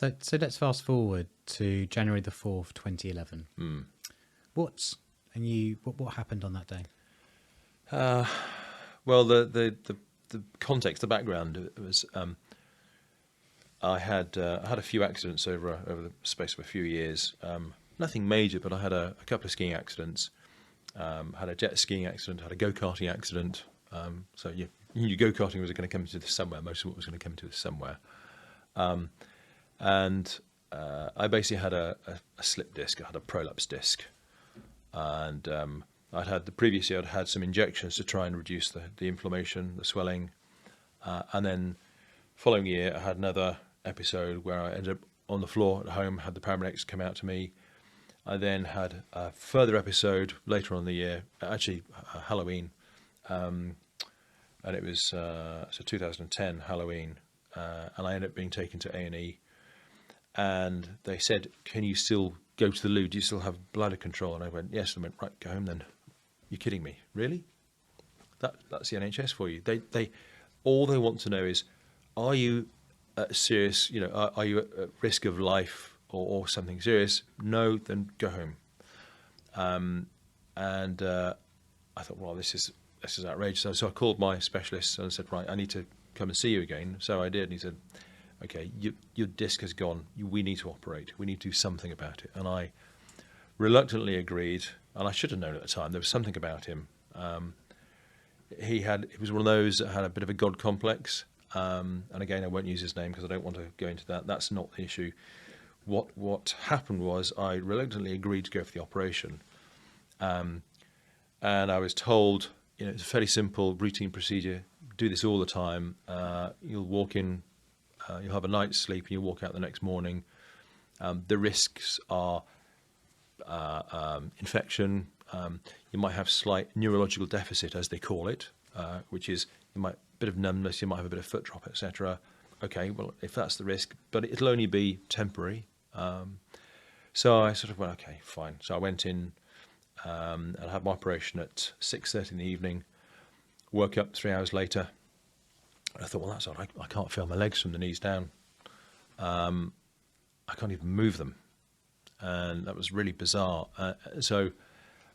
So let's fast forward to January the 4th, 2011. What happened on that day? Well, the context, the background was I had a few accidents over the space of a few years. Nothing major, but I had a couple of skiing accidents. Had a jet skiing accident, had a go-karting accident. So you knew go-karting was going to come to this somewhere. Most of what was going to come to this somewhere. And I basically had a slip disc. I had a prolapse disc, and the previous year I'd had some injections to try and reduce the inflammation, the swelling, and then following year I had another episode where I ended up on the floor at home, had the paramedics come out to me. I then had a further episode later on in the year, actually Halloween, and it was 2010 Halloween, and I ended up being taken to A&E, and they said, "Can you still go to the loo? Do you still have bladder control?" And I went, "Yes." And I went, "Right, go home then." You're kidding me, really? That's the NHS for you. They all they want to know is, are you serious? Are you at risk of life or something serious? No, then go home. And I thought, well, this is outrageous. So I called my specialist and I said, right, I need to come and see you again. So I did, and he said, okay, your disc has gone. We need to operate. We need to do something about it. And I reluctantly agreed, and I should have known at the time. There was something about him. He was one of those that had a bit of a God complex. And again, I won't use his name because I don't want to go into that. That's not the issue. What happened was I reluctantly agreed to go for the operation. And I was told, it's a fairly simple routine procedure. Do this all the time. You'll walk in, you'll have a night's sleep, and you'll walk out the next morning. The risks are infection. You might have slight neurological deficit, as they call it, which is a bit of numbness, you might have a bit of foot drop, etc. Okay, well, if that's the risk, but it'll only be temporary. So I sort of went, okay, fine. So I went in and I had my operation at 6:30 in the evening, woke up 3 hours later. I thought, well, that's odd. I can't feel my legs from the knees down. I can't even move them. And that was really bizarre.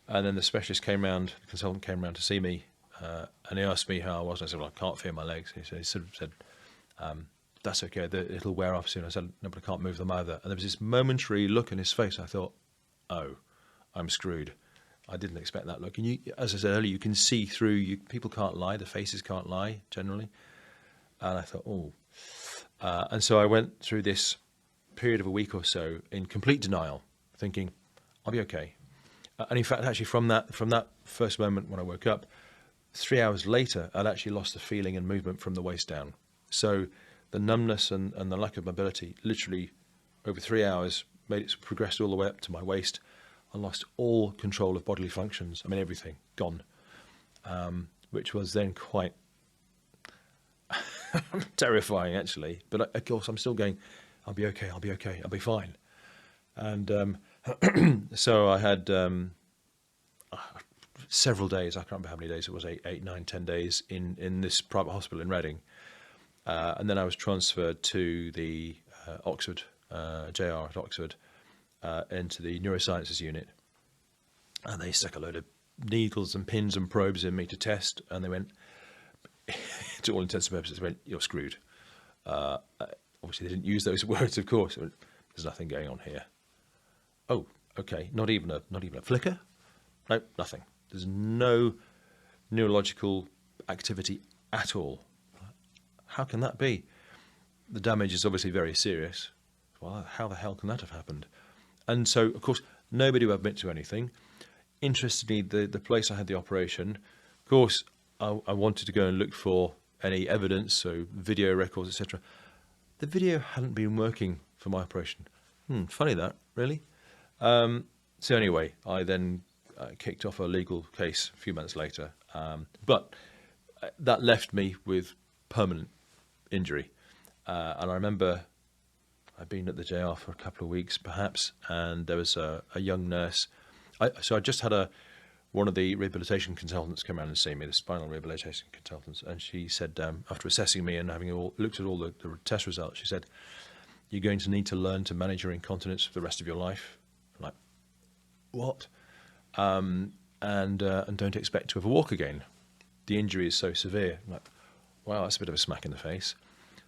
And then the specialist came round, the consultant came round to see me, and he asked me how I was. I said, well, I can't feel my legs. He sort of said, that's okay, it'll wear off soon. I said, no, but I can't move them either. And there was this momentary look in his face. I thought, oh, I'm screwed. I didn't expect that look. And as I said earlier, you can see through, people can't lie, the faces can't lie, generally. And I thought, oh. And so I went through this period of a week or so in complete denial, thinking, I'll be okay. And in fact, actually, from that first moment when I woke up, 3 hours later, I'd actually lost the feeling and movement from the waist down. So the numbness and the lack of mobility, literally over 3 hours, progressed all the way up to my waist. I lost all control of bodily functions. I mean, everything gone, which was then quite terrifying, actually. But of course, I'm still going, I'll be okay, I'll be fine. And so I had several days, I can't remember how many days it was, 8, 9, 10 days in this private hospital in Reading. And then I was transferred to the Oxford, JR at Oxford, into the neurosciences unit. And they stuck a load of needles and pins and probes in me to test. And they went, to all intents and purposes, they went, you're screwed. Obviously, they didn't use those words, of course. There's nothing going on here. Oh, okay. Not even a flicker? No, nothing. There's no neurological activity at all. How can that be? The damage is obviously very serious. Well, how the hell can that have happened? And so, of course, nobody would admit to anything. Interestingly, the place I had the operation, of course, I wanted to go and look for any evidence, so video records, etc. The video hadn't been working for my operation. Funny that, really. So anyway, I then kicked off a legal case a few months later. But that left me with permanent injury. And I remember I'd been at the JR for a couple of weeks, perhaps, and there was a young nurse. So I just had one of the rehabilitation consultants come around and see me, the spinal rehabilitation consultants, and she said, after assessing me and having looked at all the test results, she said, You're going to need to learn to manage your incontinence for the rest of your life. I'm like, what? And don't expect to ever walk again. The injury is so severe. I'm like, wow, that's a bit of a smack in the face.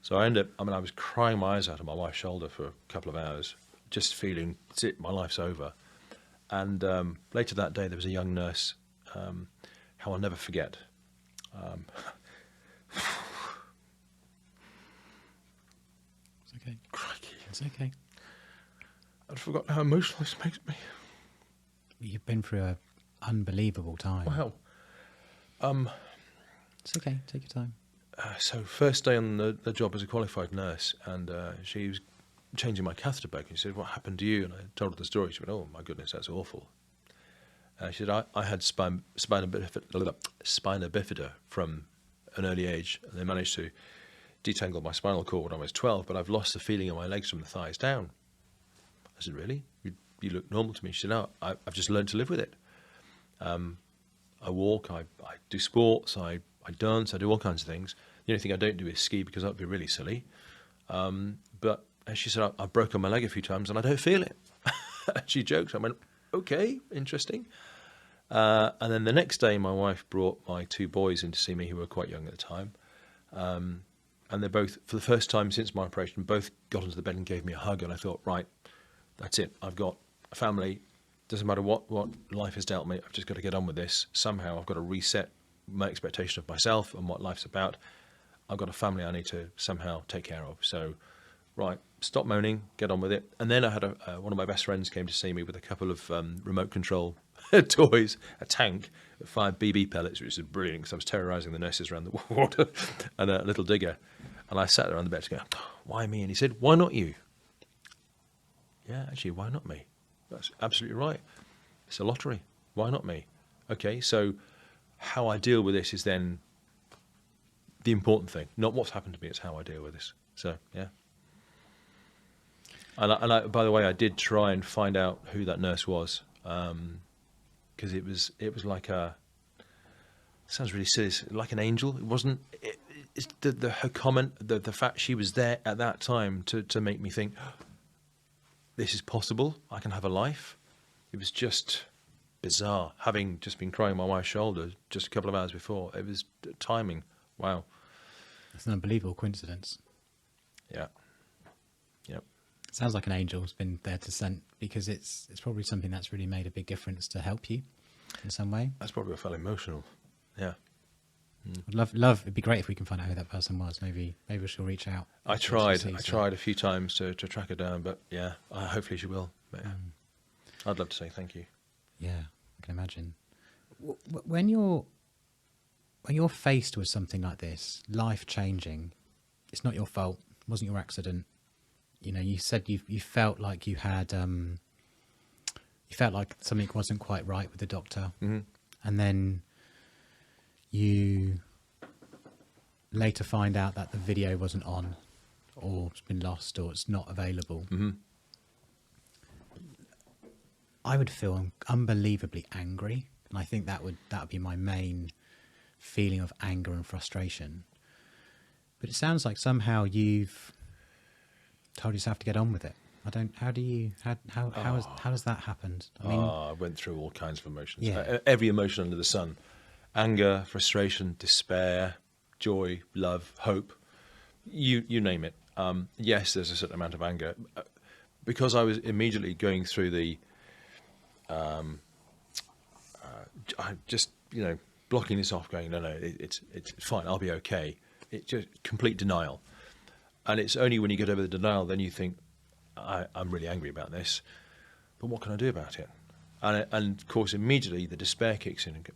So I was crying my eyes out on my wife's shoulder for a couple of hours, just feeling, that's it, my life's over. And later that day, there was a young nurse, how I'll never forget. It's okay. Crikey. It's okay. I'd forgotten how emotional this makes me. You've been through an unbelievable time. Wow. It's okay. Take your time. So first day on the job as a qualified nurse, and she was changing my catheter bag, and she said, "What happened to you?" And I told her the story. She went, "Oh my goodness, that's awful." She said, "I had spina bifida from an early age, and they managed to detangle my spinal cord when I was 12, but I've lost the feeling in my legs from the thighs down." I said, "Really? You look normal to me." She said, "No, I've just learned to live with it. I walk, I do sports, I dance, I do all kinds of things. The only thing I don't do is ski because that would be really silly. But as she said, I've broken my leg a few times and I don't feel it." She joked. I went, "Okay, interesting." And then the next day, my wife brought my two boys in to see me, who were quite young at the time. And they both, for the first time since my operation, both got into the bed and gave me a hug. And I thought, right, that's it. I've got a family. Doesn't matter what life has dealt me. I've just got to get on with this. Somehow I've got to reset my expectation of myself and what life's about. I've got a family I need to somehow take care of. So, right, stop moaning, get on with it. And then I had one of my best friends came to see me with a couple of remote control toys, a tank, 5 BB pellets, which is brilliant because I was terrorising the nurses around the water, and a little digger. And I sat there on the bed to go, "Why me?" And he said, "Why not you?" Yeah, actually, why not me? That's absolutely right. It's a lottery. Why not me? Okay, so how I deal with this is then the important thing. Not what's happened to me, it's how I deal with this. So, yeah. And I, by the way, I did try and find out who that nurse was, because it was like a, sounds really silly, like an angel. It wasn't, it's her comment, the fact she was there at that time to make me think, this is possible, I can have a life. It was just bizarre, having just been crying my wife's shoulder just a couple of hours before. It was timing. Wow. It's an unbelievable coincidence. Yeah. Yep. Sounds like an angel's been there to send, because it's probably something that's really made a big difference to help you in some way. That's probably what felt emotional. Yeah. I'd love. It'd be great if we can find out who that person was. Maybe she'll reach out. I tried a few times to track her down, but yeah, hopefully she will. But, yeah. I'd love to say thank you. Yeah, I can imagine. When you're faced with something like this, life changing, it's not your fault. It wasn't your accident. You know, you said you felt like you had you felt like something wasn't quite right with the doctor, Mm-hmm. and then you later find out that the video wasn't on, or it's been lost, or it's not available. Mm-hmm. I would feel unbelievably angry, and I think that would be my main feeling of anger and frustration. But it sounds like somehow you've told yourself to get on with it. I don't. How has that happened? I mean, I went through all kinds of emotions. Yeah. Every emotion under the sun: anger, frustration, despair, joy, love, hope. You name it. Yes, there's a certain amount of anger because I was immediately going through the. I just blocking this off, going no, it's fine. I'll be okay. It's just complete denial, and it's only when you get over the denial then you think, I'm really angry about this, but what can I do about it? And of course, immediately the despair kicks in. And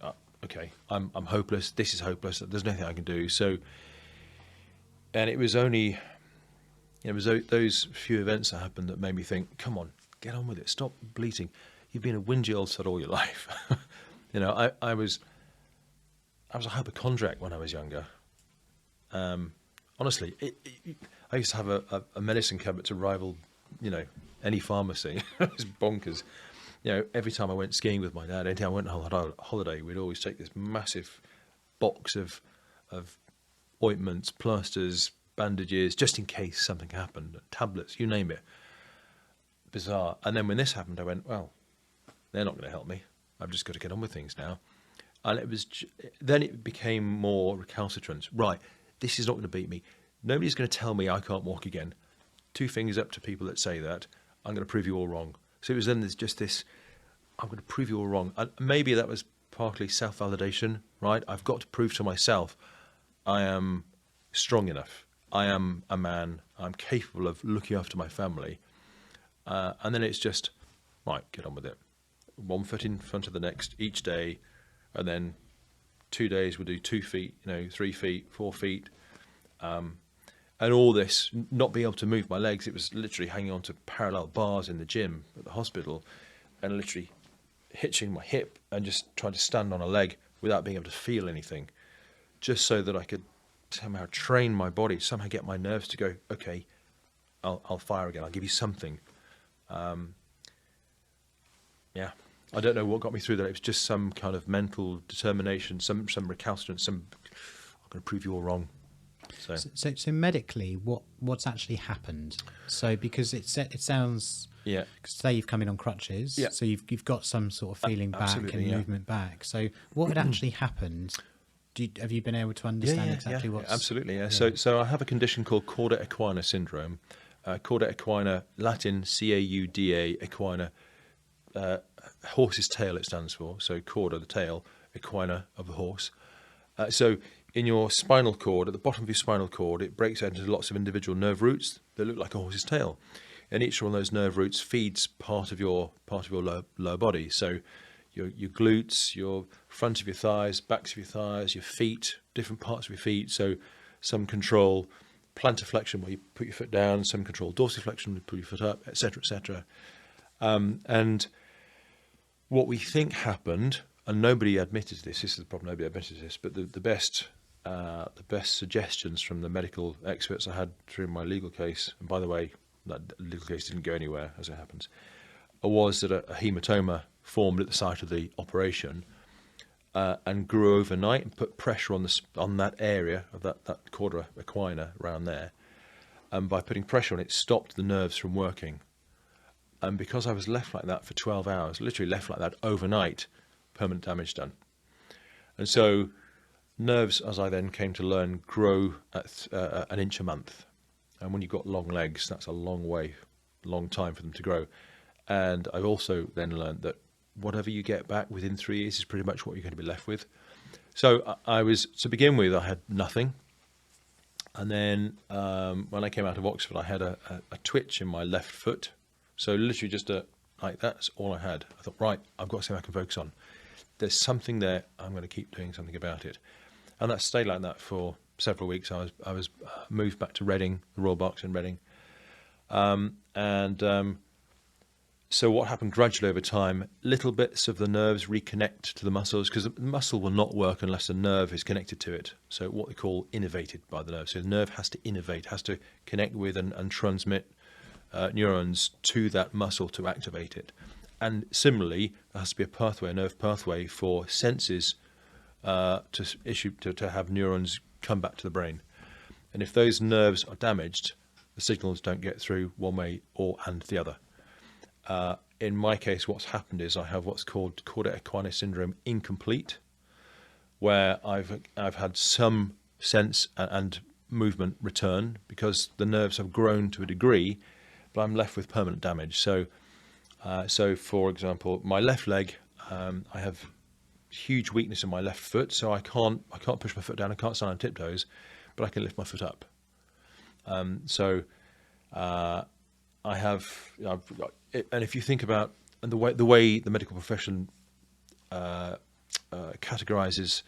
okay, I'm hopeless. This is hopeless. There's nothing I can do. So, and it was only, those few events that happened that made me think, come on, get on with it. Stop bleating. You've been a whingy old sod all your life. I was a hypochondriac when I was younger. Honestly, I used to have a medicine cabinet to rival, any pharmacy. It was bonkers. Every time I went skiing with my dad, anytime I went on holiday, we'd always take this massive box of ointments, plasters, bandages, just in case something happened, tablets, you name it. Bizarre. And then when this happened, I went, well, they're not going to help me. I've just got to get on with things now. And then it became more recalcitrant. Right, this is not going to beat me. Nobody's going to tell me I can't walk again. 2 fingers up to people that say that. I'm going to prove you all wrong. So it was then there's just this, I'm going to prove you all wrong. And maybe that was partly self-validation, right? I've got to prove to myself I am strong enough. I am a man. I'm capable of looking after my family. And then it's just, right, get on with it. 1 foot in front of the next each day. And then 2 days we'll do 2 feet, 3 feet, 4 feet. And all this, not being able to move my legs, it was literally hanging on to parallel bars in the gym at the hospital and literally hitching my hip and just trying to stand on a leg without being able to feel anything, just so that I could somehow train my body, somehow get my nerves to go, okay, I'll fire again, I'll give you something. Yeah, I don't know what got me through that. It was just some kind of mental determination, some recalcitrance, I'm going to prove you all wrong. So medically, what's actually happened? So because it sounds, yeah. Say you've come in on crutches, yeah. So you've got some sort of feeling back and movement back. So what had actually happened? Have you been able to understand exactly what's... Absolutely, yeah. So I have a condition called cauda equina syndrome. Cauda equina, Latin C-A-U-D-A, equina, horse's tail it stands for. So cauda, the tail, equina of the horse. So in your spinal cord, at the bottom of your spinal cord, it breaks out into lots of individual nerve roots that look like a horse's tail. And each one of those nerve roots feeds part of your lower body. So your glutes, your front of your thighs, backs of your thighs, your feet, different parts of your feet. So some control plantar flexion where you put your foot down, some control dorsiflexion where you put your foot up, etc., etc. And what we think happened, and nobody admitted this is the problem, nobody admitted this, but the best suggestions from the medical experts I had through my legal case, and by the way, that legal case didn't go anywhere as it happens, was that a hematoma formed at the site of the operation and grew overnight and put pressure on that area of that cauda equina around there. And by putting pressure on it, stopped the nerves from working. And because I was left like that for 12 hours, literally left like that overnight, permanent damage done. And so nerves, as I then came to learn, grow at 1 inch a month. And when you've got long legs, that's a long time for them to grow. And I've also then learned that whatever you get back within 3 years is pretty much what you're going to be left with. So I was, to begin with, I had nothing. And then when I came out of Oxford, I had a twitch in my left foot. So literally just like that's all I had. I thought, right, I've got something I can focus on. There's something there. I'm going to keep doing something about it. And that stayed like that for several weeks. I was moved back to Reading, the Royal Berkshire in Reading. So what happened gradually over time, little bits of the nerves reconnect to the muscles, because the muscle will not work unless the nerve is connected to it. So what we call innervated by the nerve. So the nerve has to innervate, has to connect with and transmit neurons to that muscle to activate it. And similarly, there has to be a nerve pathway for senses to have neurons come back to the brain. And if those nerves are damaged, the signals don't get through one way and the other. In my case, what's happened is I have what's called cauda equina syndrome incomplete, where I've had some sense and movement return because the nerves have grown to a degree, but I'm left with permanent damage. So for example, my left leg, I have huge weakness in my left foot, so I can't push my foot down, I can't stand on tiptoes, but I can lift my foot up. I have, and if you think about the way the medical profession categorizes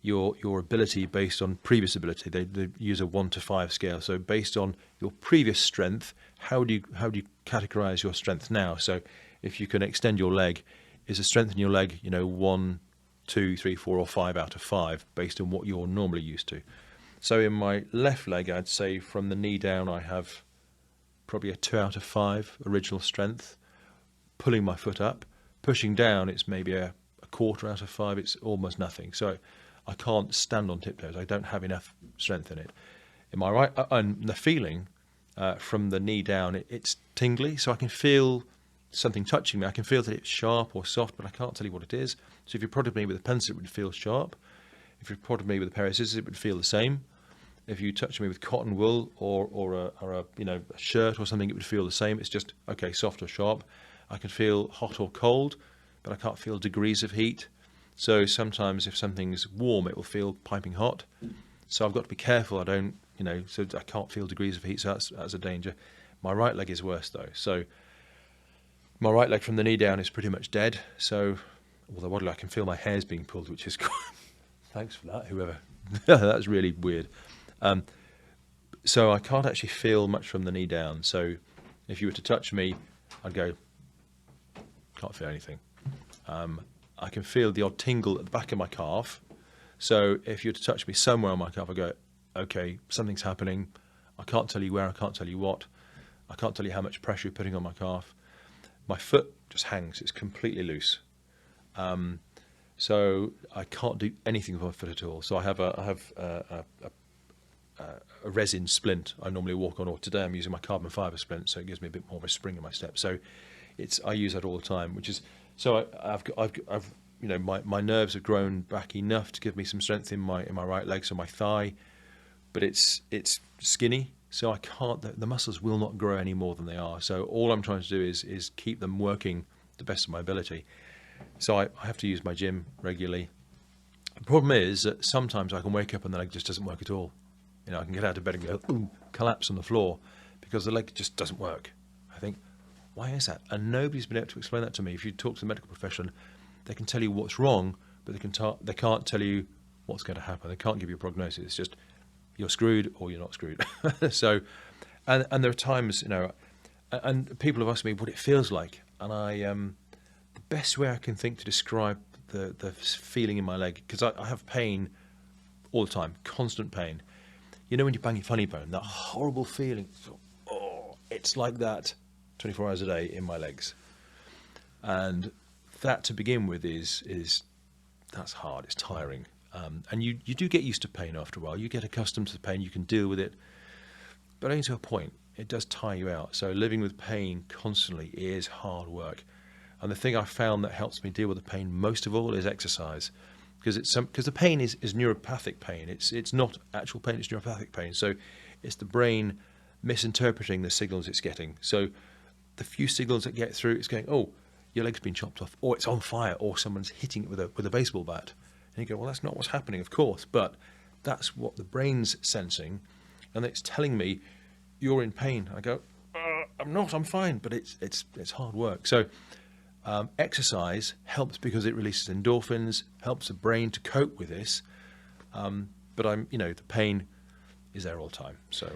your ability based on previous ability, they use a 1 to 5 scale. So based on your previous strength, how do you categorize your strength now? So if you can extend your leg, is the strength in your leg 1, 2, 3, 4, or 5 out of 5 based on what you're normally used to? So in my left leg, I'd say from the knee down, I have probably a 2 out of 5 original strength. Pulling my foot up, pushing down, it's maybe a 1/4 out of 5. It's almost nothing. So I can't stand on tiptoes. I don't have enough strength in it. in my right, and the feeling from the knee down, it's tingly, so I can feel something touching me. I can feel that it's sharp or soft, but I can't tell you what it is. So if you prodded me with a pencil, it would feel sharp. If you prodded me with a pair of scissors, it would feel the same. If you touched me with cotton wool or a a shirt or something, it would feel the same. It's just, okay, soft or sharp. I can feel hot or cold, but I can't feel degrees of heat. So sometimes if something's warm, it will feel piping hot. So I've got to be careful. I don't, so I can't feel degrees of heat. So that's a danger. My right leg is worse though. So my right leg from the knee down is pretty much dead. So, although I can feel my hairs being pulled, which is thanks for that, whoever. That's really weird. So I can't actually feel much from the knee down. So if you were to touch me, I'd go, can't feel anything. I can feel the odd tingle at the back of my calf. So if you were to touch me somewhere on my calf, I go, okay, something's happening. I can't tell you where, I can't tell you what. I can't tell you how much pressure you're putting on my calf. My foot just hangs, it's completely loose. So I can't do anything with my foot at all. So I have a resin splint I normally walk on, or today I'm using my carbon fibre splint, so it gives me a bit more of a spring in my step. So I use that all the time, which is, so I've my nerves have grown back enough to give me some strength in my right leg, so my thigh, but it's skinny, so I can't, the muscles will not grow any more than they are. So all I'm trying to do is keep them working the best of my ability. So I have to use my gym regularly. The problem is that sometimes I can wake up and the leg just doesn't work at all. I can get out of bed and go, ooh, collapse on the floor because the leg just doesn't work. I think, why is that? And nobody's been able to explain that to me. If you talk to the medical profession, they can tell you what's wrong, but they can't tell you what's going to happen. They can't give you a prognosis. It's just, you're screwed or you're not screwed. So, and there are times, and people have asked me what it feels like, and the best way I can think to describe the feeling in my leg, because I have pain all the time, constant pain. When you bang your funny bone, that horrible feeling, it's like that 24 hours a day in my legs. And that, to begin with, is that's hard, it's tiring. And you do get used to pain after a while. You get accustomed to the pain, you can deal with it, but only to a point. It does tire you out. So living with pain constantly is hard work. And the thing I found that helps me deal with the pain most of all is exercise, because the pain is neuropathic pain. It's not actual pain, it's neuropathic pain. So it's the brain misinterpreting the signals it's getting. So the few signals that get through, it's going, oh, your leg's been chopped off, or it's on fire, or someone's hitting it with a baseball bat. And you go, well, that's not what's happening, of course, but that's what the brain's sensing, and it's telling me you're in pain. I go, I'm not, I'm fine, but it's hard work. So exercise helps because it releases endorphins, helps the brain to cope with this. But the pain is there all the time. So